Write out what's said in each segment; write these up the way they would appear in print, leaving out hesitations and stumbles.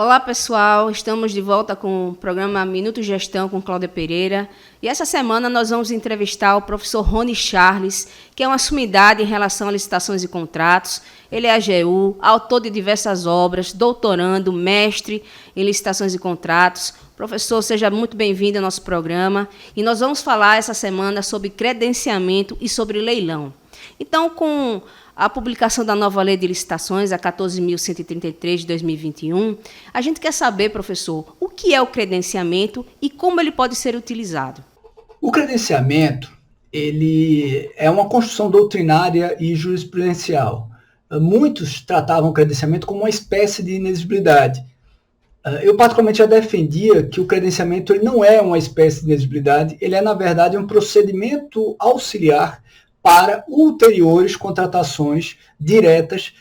Olá pessoal, estamos de volta com o programa Minuto Gestão com Cláudia Pereira e essa semana nós vamos entrevistar o professor Rony Charles, que é uma sumidade em relação a licitações e contratos. Ele é AGU, autor de diversas obras, doutorando, mestre em licitações e contratos. Professor, seja muito bem-vindo ao nosso programa e nós vamos falar essa semana sobre credenciamento e sobre leilão. Então, com a publicação da nova lei de licitações, a 14.133 de 2021, a gente quer saber, professor, o que é o credenciamento e como ele pode ser utilizado. O credenciamento, ele é uma construção doutrinária e jurisprudencial. Muitos tratavam o credenciamento como uma espécie de inexigibilidade. Eu particularmente já defendia que o credenciamento ele não é uma espécie de inexigibilidade, ele é, na verdade, um procedimento auxiliar para ulteriores contratações diretas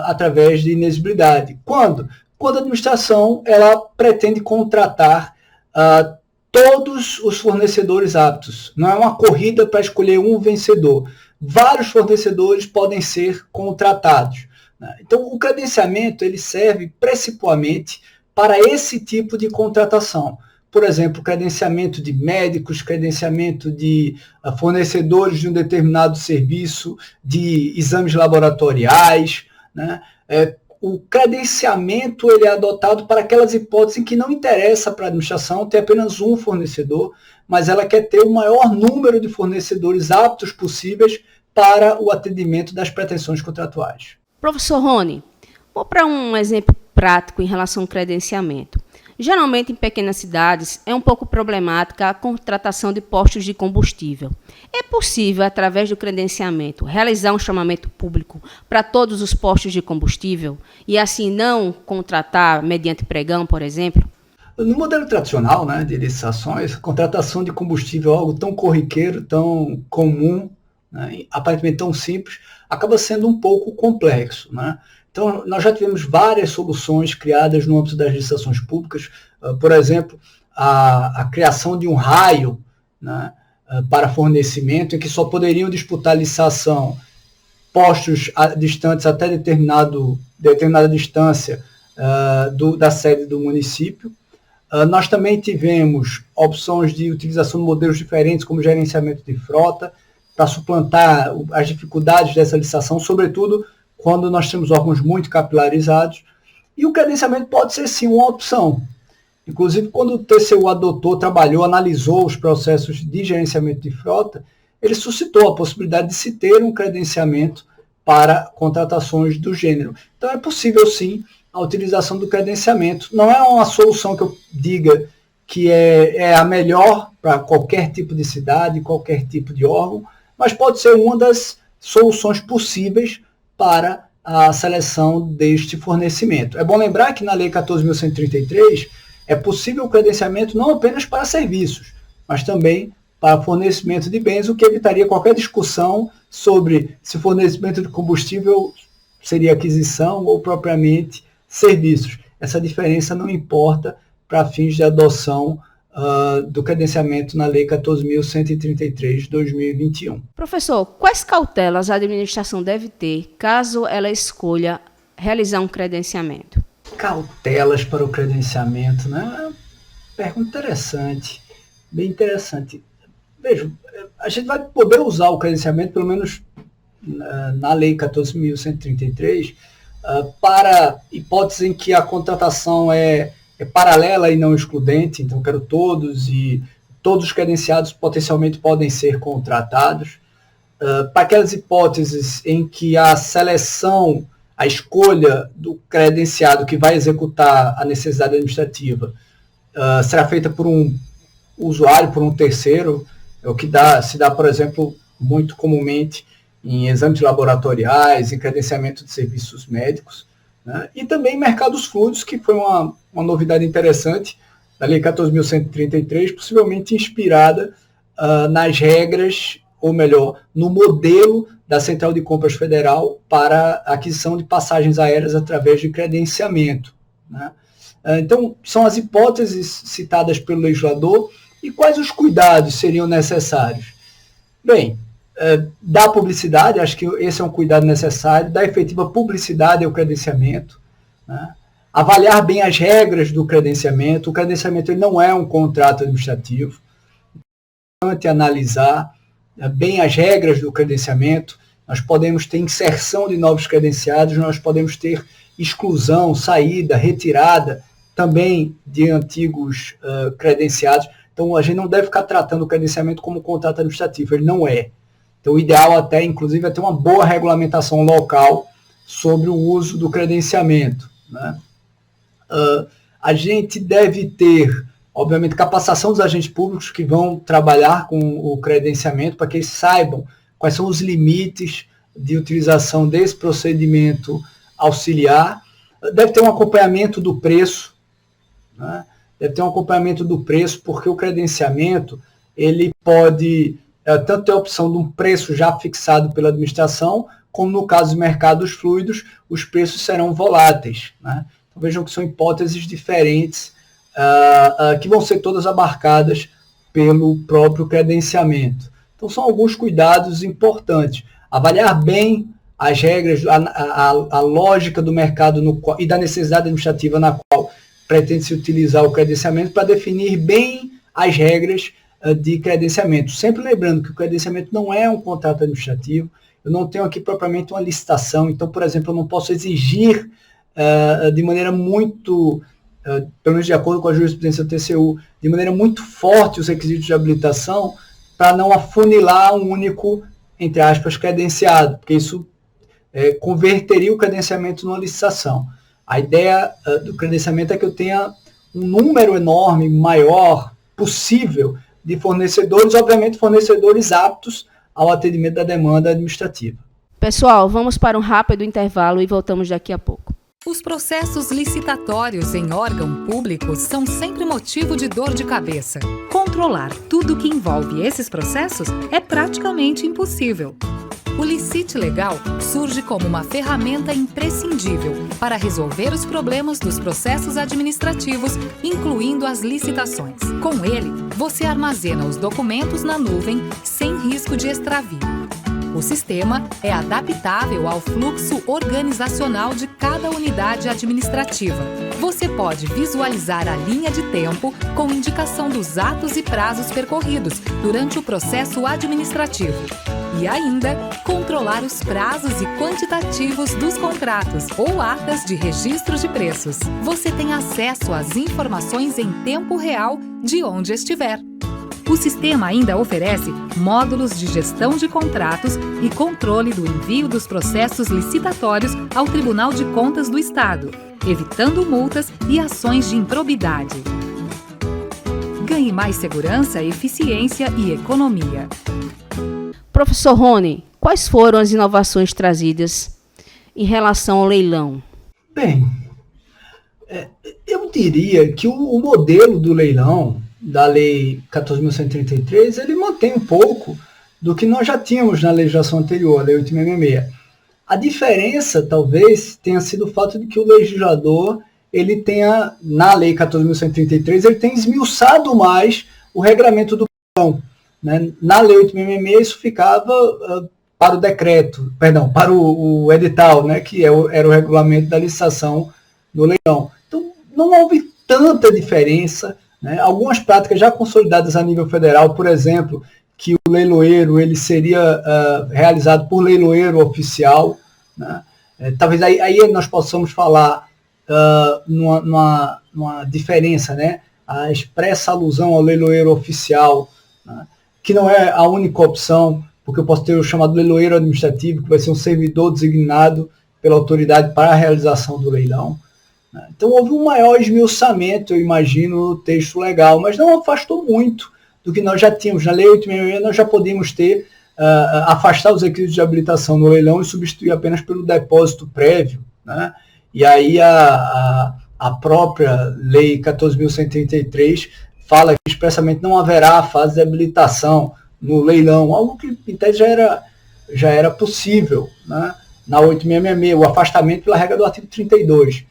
através de inexigibilidade. Quando a administração ela pretende contratar todos os fornecedores aptos. Não é uma corrida para escolher um vencedor. Vários fornecedores podem ser contratados. Então, o credenciamento ele serve principalmente para esse tipo de contratação. Por exemplo, credenciamento de médicos, credenciamento de fornecedores de um determinado serviço, de exames laboratoriais, né? O credenciamento ele é adotado para aquelas hipóteses em que não interessa para a administração ter apenas um fornecedor, mas ela quer ter o maior número de fornecedores aptos possíveis para o atendimento das pretensões contratuais. Professor Rony, vou para um exemplo prático em relação ao credenciamento. Geralmente, em pequenas cidades, é um pouco problemática a contratação de postos de combustível. É possível, através do credenciamento, realizar um chamamento público para todos os postos de combustível e, assim, não contratar mediante pregão, por exemplo? No modelo tradicional, né, de licitações, a contratação de combustível é algo tão corriqueiro, tão comum, né, aparentemente tão simples, acaba sendo um pouco complexo, né? Então, nós já tivemos várias soluções criadas no âmbito das licitações públicas, por exemplo, a criação de um raio, né, para fornecimento, em que só poderiam disputar licitação postos distantes até determinada distância da sede do município. Nós também tivemos opções de utilização de modelos diferentes, como gerenciamento de frota, para suplantar as dificuldades dessa licitação, sobretudo quando nós temos órgãos muito capilarizados, e o credenciamento pode ser sim uma opção. Inclusive, quando o TCU trabalhou, analisou os processos de gerenciamento de frota, ele suscitou a possibilidade de se ter um credenciamento para contratações do gênero. Então, é possível sim a utilização do credenciamento. Não é uma solução que eu diga que é a melhor para qualquer tipo de cidade, qualquer tipo de órgão, mas pode ser uma das soluções possíveis para a seleção deste fornecimento. É bom lembrar que na Lei 14.133 é possível o credenciamento não apenas para serviços, mas também para fornecimento de bens, o que evitaria qualquer discussão sobre se fornecimento de combustível seria aquisição ou propriamente serviços. Essa diferença não importa para fins de adoção do credenciamento na Lei 14.133 de 2021. Professor, quais cautelas a administração deve ter caso ela escolha realizar um credenciamento? Cautelas para o credenciamento, né? Pergunta interessante, bem interessante. Veja, a gente vai poder usar o credenciamento, pelo menos na Lei 14.133, para hipóteses em que a contratação é paralela e não excludente, então quero todos e todos os credenciados potencialmente podem ser contratados. Para aquelas hipóteses em que a seleção, a escolha do credenciado que vai executar a necessidade administrativa será feita por um usuário, por um terceiro, é o que se dá, por exemplo, muito comumente em exames laboratoriais, em credenciamento de serviços médicos, né? E também mercados fluidos, que foi uma novidade interessante da Lei 14.133, possivelmente inspirada nas regras, ou melhor, no modelo da Central de Compras Federal para a aquisição de passagens aéreas através de credenciamento, né? Então, são as hipóteses citadas pelo legislador e quais os cuidados seriam necessários. Bem, da publicidade, acho que esse é um cuidado necessário, da efetiva publicidade ao credenciamento, né? avaliar bem as regras do credenciamento. O credenciamento ele não é um contrato administrativo. É importante analisar bem as regras do credenciamento. Nós podemos ter inserção de novos credenciados, nós podemos ter exclusão, saída, retirada também de antigos credenciados. Então, a gente não deve ficar tratando o credenciamento como contrato administrativo, ele não é. Então, o ideal até, inclusive, é ter uma boa regulamentação local sobre o uso do credenciamento, né? A gente deve ter, obviamente, capacitação dos agentes públicos que vão trabalhar com o credenciamento para que eles saibam quais são os limites de utilização desse procedimento auxiliar. Deve ter um acompanhamento do preço, né? Deve ter um acompanhamento do preço, porque o credenciamento ele pode tanto ter a opção de um preço já fixado pela administração, como no caso de mercados fluidos, os preços serão voláteis, né? Então, vejam que são hipóteses diferentes que vão ser todas abarcadas pelo próprio credenciamento. Então, são alguns cuidados importantes. Avaliar bem as regras, a lógica do mercado e da necessidade administrativa na qual pretende-se utilizar o credenciamento para definir bem as regras de credenciamento. Sempre lembrando que o credenciamento não é um contrato administrativo. Eu não tenho aqui propriamente uma licitação. Então, por exemplo, eu não posso exigir de maneira muito, pelo menos de acordo com a jurisprudência do TCU, de maneira muito forte os requisitos de habilitação para não afunilar um único, entre aspas, credenciado, porque isso converteria o credenciamento numa licitação. A ideia do credenciamento é que eu tenha um número enorme, maior possível, de fornecedores, obviamente fornecedores aptos ao atendimento da demanda administrativa. Pessoal, vamos para um rápido intervalo e voltamos daqui a pouco. Os processos licitatórios em órgão público são sempre motivo de dor de cabeça. Controlar tudo que envolve esses processos é praticamente impossível. O Licite Legal surge como uma ferramenta imprescindível para resolver os problemas dos processos administrativos, incluindo as licitações. Com ele, você armazena os documentos na nuvem sem risco de extravio. O sistema é adaptável ao fluxo organizacional de cada unidade administrativa. Você pode visualizar a linha de tempo com indicação dos atos e prazos percorridos durante o processo administrativo. E ainda, controlar os prazos e quantitativos dos contratos ou atas de registros de preços. Você tem acesso às informações em tempo real de onde estiver. O sistema ainda oferece módulos de gestão de contratos e controle do envio dos processos licitatórios ao Tribunal de Contas do Estado, evitando multas e ações de improbidade. Ganhe mais segurança, eficiência e economia. Professor Rony, quais foram as inovações trazidas em relação ao leilão? Bem, eu diria que o modelo do leilão da Lei 14.133, ele mantém um pouco do que nós já tínhamos na legislação anterior, a Lei 8.666. A diferença, talvez, tenha sido o fato de que o legislador, ele tenha, na Lei 14.133, ele tem esmiuçado mais o regramento do leilão, né? Na Lei 8.666, isso ficava para o decreto, perdão, para o edital, né, que era o regulamento da licitação do leilão. Então, não houve tanta diferença, né? Algumas práticas já consolidadas a nível federal, por exemplo, que o leiloeiro ele seria realizado por leiloeiro oficial, né? Talvez aí nós possamos falar numa diferença, né? A expressa alusão ao leiloeiro oficial, né? Que não é a única opção, porque eu posso ter o chamado leiloeiro administrativo, que vai ser um servidor designado pela autoridade para a realização do leilão. Então houve um maior esmiuçamento, eu imagino, no texto legal, mas não afastou muito do que nós já tínhamos. Na Lei 8.666 nós já podíamos ter, afastar os requisitos de habilitação no leilão e substituir apenas pelo depósito prévio, né? E aí a própria Lei 14.133 fala que expressamente não haverá a fase de habilitação no leilão, algo que em tese já era possível, né? Na 8.666, o afastamento pela regra do artigo 32.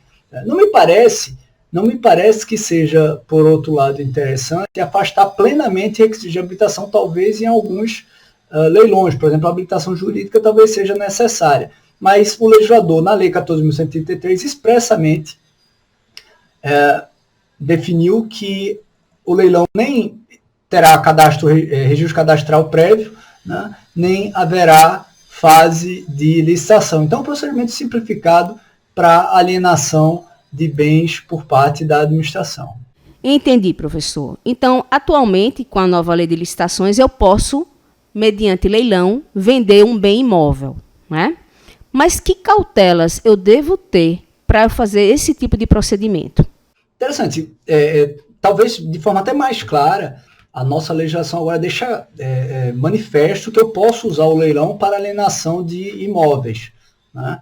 Não me parece que seja, por outro lado, interessante afastar plenamente requisitos de habilitação, talvez em alguns leilões. Por exemplo, a habilitação jurídica talvez seja necessária. Mas o legislador, na Lei 14.133, expressamente definiu que o leilão nem terá registro cadastral prévio, né, nem haverá fase de licitação. Então, um procedimento simplificado para alienação de bens por parte da administração. Entendi, professor. Então, atualmente, com a nova lei de licitações, eu posso, mediante leilão, vender um bem imóvel, né? Mas que cautelas eu devo ter para fazer esse tipo de procedimento? Interessante. Talvez de forma até mais clara, a nossa legislação agora deixa manifesto que eu posso usar o leilão para alienação de imóveis, né?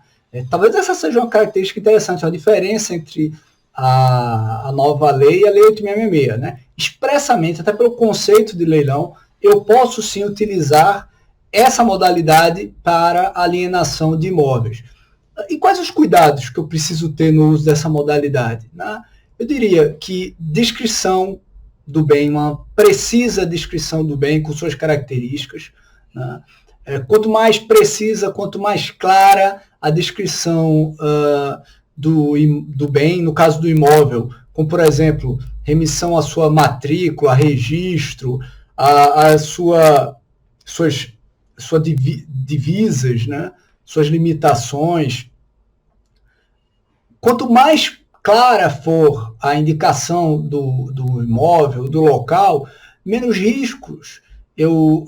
Talvez essa seja uma característica interessante, a diferença entre a nova lei e a lei 8666, né? Expressamente, até pelo conceito de leilão, eu posso sim utilizar essa modalidade para alienação de imóveis. E quais os cuidados que eu preciso ter no uso dessa modalidade, né? Eu diria que descrição do bem, uma precisa descrição do bem com suas características, né? Quanto mais precisa, quanto mais clara a descrição do bem, no caso do imóvel, como, por exemplo, remissão à sua matrícula, registro, suas divisas, né? Suas limitações. Quanto mais clara for a indicação do imóvel, do local, menos riscos eu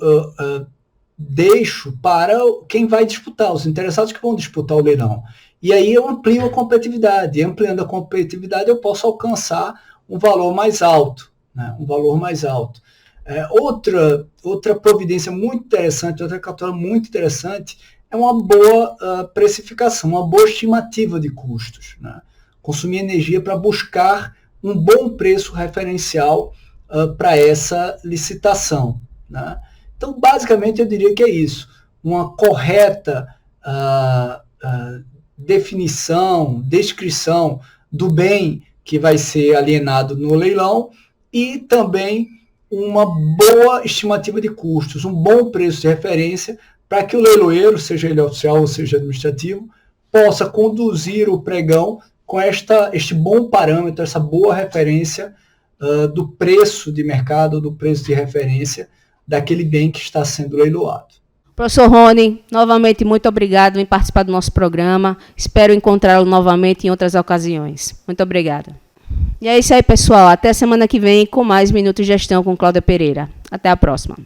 deixo para quem vai disputar, os interessados que vão disputar o leilão. E aí eu amplio a competitividade. E ampliando a competitividade, eu posso alcançar um valor mais alto, né? Um valor mais alto. Outra providência muito interessante, outra cautela muito interessante, é uma boa precificação, uma boa estimativa de custos, né? Consumir energia para buscar um bom preço referencial para essa licitação, né? Então, basicamente, eu diria que é isso. Uma correta definição, descrição do bem que vai ser alienado no leilão e também uma boa estimativa de custos, um bom preço de referência para que o leiloeiro, seja ele oficial ou seja administrativo, possa conduzir o pregão com este bom parâmetro, essa boa referência do preço de mercado, do preço de referência daquele bem que está sendo leiloado. Professor Rony, novamente muito obrigado em participar do nosso programa. Espero encontrá-lo novamente em outras ocasiões. Muito obrigada. E é isso aí, pessoal. Até a semana que vem com mais Minuto Gestão com Cláudia Pereira. Até a próxima.